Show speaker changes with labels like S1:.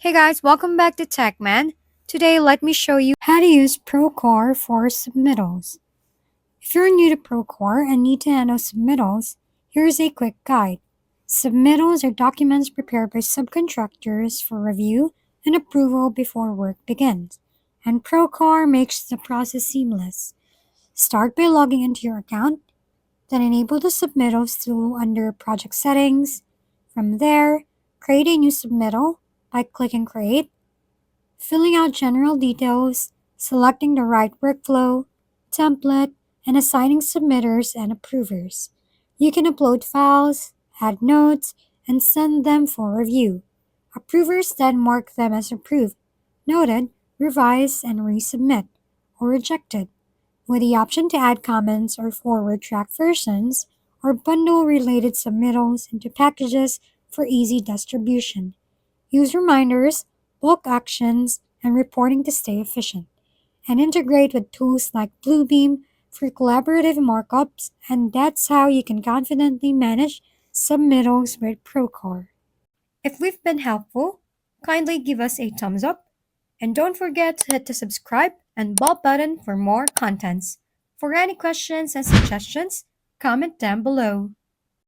S1: Hey guys, welcome back to TechMan. Today, let me show you how to use Procore for submittals. If you're new to Procore and need to handle submittals, here's a quick guide. Submittals are documents prepared by subcontractors for review and approval before work begins, and Procore makes the process seamless. Start by logging into your account, then enable the submittals tool under Project Settings. From there, create a new submittal by clicking Create, filling out general details, selecting the right workflow, template, and assigning submitters and approvers. You can upload files, add notes, and send them for review. Approvers then mark them as approved, noted, revised, and resubmit, or rejected, with the option to add comments or forward track versions, or bundle related submittals into packages for easy distribution. Use reminders, bulk actions, and reporting to stay efficient, and integrate with tools like Bluebeam for collaborative markups, and that's how you can confidently manage submittals with Procore. If we've been helpful, kindly give us a thumbs up, and don't forget to hit the subscribe and bell button for more contents. For any questions and suggestions, comment down below.